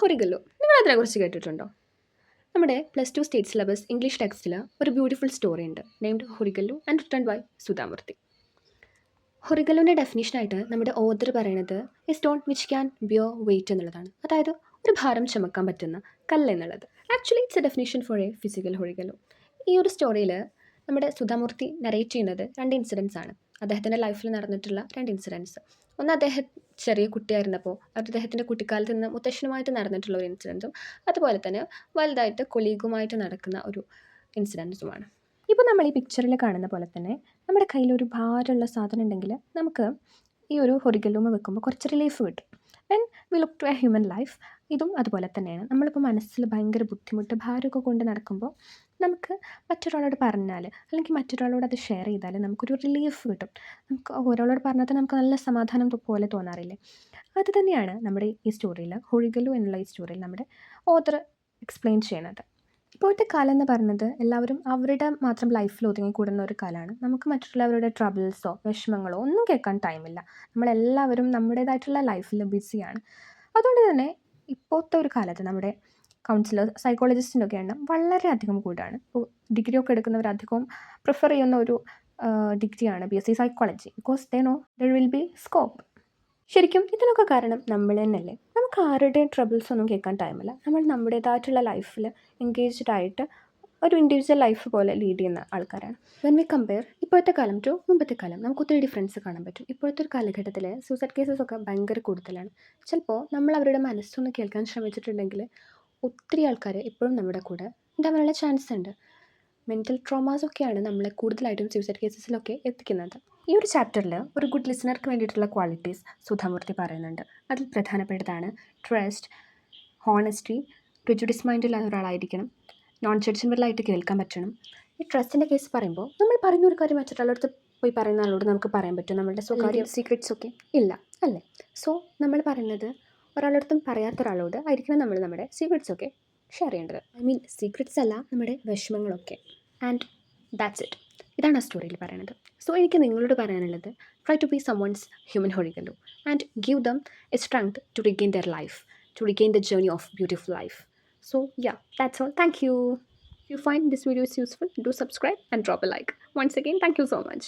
ഹൊറിഗല്ലു. നിങ്ങൾ അതിനെക്കുറിച്ച് കേട്ടിട്ടുണ്ടോ? നമ്മുടെ +2 സ്റ്റേറ്റ് സിലബസ് ഇംഗ്ലീഷ് ടെക്സ്റ്റിൽ ഒരു ബ്യൂട്ടിഫുൾ സ്റ്റോറി ഉണ്ട്, named Horigallu and written by Sudha Murthy. ഹൊറിഗല്ലുവിൻ്റെ ഡെഫിനേഷനായിട്ട് നമ്മുടെ ഓതർ പറയുന്നത് a stone which can bear weight എന്നുള്ളതാണ്. അതായത് ഒരു ഭാരം ചുമക്കാൻ പറ്റുന്ന കല്ല് എന്നുള്ളത്. Actually it's a definition for a physical Horigallu. ഈ ഒരു സ്റ്റോറിയിൽ നമ്മുടെ സുധാമൂർത്തി നരേറ്റ് ചെയ്യുന്നത് 2 ഇൻസിഡൻസ് ആണ്. അദ്ദേഹത്തിൻ്റെ ലൈഫിൽ നടന്നിട്ടുള്ള 2 ഇൻസിഡൻസ്. ഒന്ന് അദ്ദേഹം ചെറിയ കുട്ടിയായിരുന്നപ്പോൾ അദ്ദേഹത്തിൻ്റെ കുട്ടിക്കാലത്ത് നിന്ന് മുത്തശ്ശനുമായിട്ട് നടന്നിട്ടുള്ള ഒരു ഇൻസിഡൻസും, അതുപോലെ തന്നെ വലുതായിട്ട് കൊളീഗുമായിട്ട് നടക്കുന്ന ഒരു ഇൻസിഡൻസുമാണ്. ഇപ്പോൾ നമ്മൾ ഈ പിക്ചറിൽ കാണുന്ന പോലെ തന്നെ നമ്മുടെ കയ്യിലൊരു ഭാരമുള്ള സാധനം ഉണ്ടെങ്കിൽ നമുക്ക് ഈ ഒരു ഹൊറിഗല്ലുമ വെക്കുമ്പോൾ കുറച്ച് റിലീഫ് കിട്ടും. When we look to a human life, ഇതും അതുപോലെ തന്നെയാണ്. നമ്മളിപ്പോൾ മനസ്സിൽ ഭയങ്കര ബുദ്ധിമുട്ട് ഭാരമൊക്കെ കൊണ്ട് നടക്കുമ്പോൾ നമുക്ക് മറ്റൊരാളോട് പറഞ്ഞാൽ അല്ലെങ്കിൽ മറ്റൊരാളോട് അത് ഷെയർ ചെയ്താൽ നമുക്കൊരു റിലീഫ് കിട്ടും. നമുക്ക് ഒരാളോട് പറഞ്ഞാൽ നമുക്ക് നല്ല സമാധാനം പോലെ തോന്നാറില്ലേ? അത് തന്നെയാണ് നമ്മുടെ ഈ സ്റ്റോറിയിൽ, ഹൊറിഗല്ലു എന്നുള്ള ഈ സ്റ്റോറിയിൽ നമ്മുടെ ഓതർ എക്സ്പ്ലെയിൻ ചെയ്യുന്നത്. ഇപ്പോഴത്തെ കാലം എന്ന് പറയുന്നത് എല്ലാവരും അവരുടെ മാത്രം ലൈഫിൽ ഒതുങ്ങിക്കൂടുന്ന ഒരു കാലമാണ്. നമുക്ക് മറ്റുള്ളവരുടെ ട്രബിൾസോ വിഷമങ്ങളോ ഒന്നും കേൾക്കാൻ ടൈമില്ല. നമ്മളെല്ലാവരും നമ്മുടേതായിട്ടുള്ള ലൈഫിൽ ബിസിയാണ്. അതുകൊണ്ട് തന്നെ ഇപ്പോഴത്തെ ഒരു കാലത്ത് നമ്മുടെ കൗൺസിലർ സൈക്കോളജിസ്റ്റിൻ്റെ ഒക്കെ എണ്ണം വളരെയധികം കൂടുതലാണ്. ഇപ്പോൾ ഡിഗ്രി ഒക്കെ എടുക്കുന്നവരധികവും പ്രിഫർ ചെയ്യുന്ന ഒരു ഡിഗ്രിയാണ് BSc psychology. Because they know there will be scope. ശരിക്കും ഇതിനൊക്കെ കാരണം നമ്മൾ തന്നെയല്ലേ? നമുക്ക് ആരുടെയും ട്രബിൾസ് ഒന്നും കേൾക്കാൻ ടൈമില്ല. നമ്മൾ നമ്മുടേതായിട്ടുള്ള ലൈഫിൽ എൻഗേജ്ഡ് ആയിട്ട് ഒരു ഇൻഡിവിജ്വൽ ലൈഫ് പോലെ ലീഡ് ചെയ്യുന്ന ആൾക്കാരാണ്. വെൻ വി കമ്പയർ ഇപ്പോഴത്തെ കാലം ടു മുമ്പത്തെ കാലം, നമുക്ക് ഒത്തിരി ഡിഫറൻസ് കാണാൻ പറ്റും. ഇപ്പോഴത്തെ ഒരു കാലഘട്ടത്തിൽ സൂസൈഡ് കേസസ് ഒക്കെ ഭയങ്കര കൂടുതലാണ്. ചിലപ്പോൾ നമ്മൾ അവരുടെ മനസ്സൊന്ന് കേൾക്കാൻ ശ്രമിച്ചിട്ടുണ്ടെങ്കിൽ ഒത്തിരി ആൾക്കാർ ഇപ്പോഴും നമ്മുടെ കൂടെ ഉണ്ടാവാനുള്ള ചാൻസ് ഉണ്ട്. മെൻ്റൽ ട്രോമാസൊക്കെയാണ് നമ്മളെ കൂടുതലായിട്ടും സൂസൈഡ് കേസസിലൊക്കെ എത്തിക്കുന്നത്. ഈ ഒരു ചാപ്റ്ററിൽ ഒരു ഗുഡ് ലിസണർക്ക് വേണ്ടിയിട്ടുള്ള ക്വാളിറ്റീസ് സുധാമൂർത്തി പറയുന്നുണ്ട്. അതിൽ പ്രധാനപ്പെട്ടതാണ് ട്രസ്റ്റ്, ഹോണസ്റ്റി, പ്രിജുഡിസ് മൈൻഡില്ലാത്ത ഒരാളായിരിക്കണം, നോൺ ജഡ്ജ്മെൻ്റലായിട്ട് കേൾക്കാൻ പറ്റണം. ഈ ട്രസ്റ്റിൻ്റെ കേസ് പറയുമ്പോൾ നമ്മൾ പറയുന്ന ഒരു കാര്യം മറ്റൊരാളടുത്ത് പോയി പറയുന്ന ആളോട് നമുക്ക് പറയാൻ പറ്റും നമ്മളുടെ സ്വകാര്യ സീക്രറ്റ്സ് ഒക്കെ ഇല്ല അല്ലേ? സോ നമ്മൾ പറയുന്നത് ഒരാളടുത്തും പറയാത്ത ഒരാളോട് ആയിരിക്കണം നമ്മൾ നമ്മുടെ സീക്രറ്റ്സ് ഒക്കെ ഷെയർ ചെയ്യേണ്ടത്. ഐ മീൻ സീക്രറ്റ്സ് അല്ല, നമ്മുടെ വിഷമങ്ങളൊക്കെ. And that's it. ഇതാണ് ആ സ്റ്റോറിയിൽ പറയുന്നത്. സോ എനിക്ക് നിങ്ങളോട് പറയാനുള്ളത്, try to be someone's human Horigallu and give them a strength to regain their life, to regain the journey of beautiful life. So yeah, that's all. Thank you. If you find this video is useful, do subscribe and drop a like. Once again, thank you so much.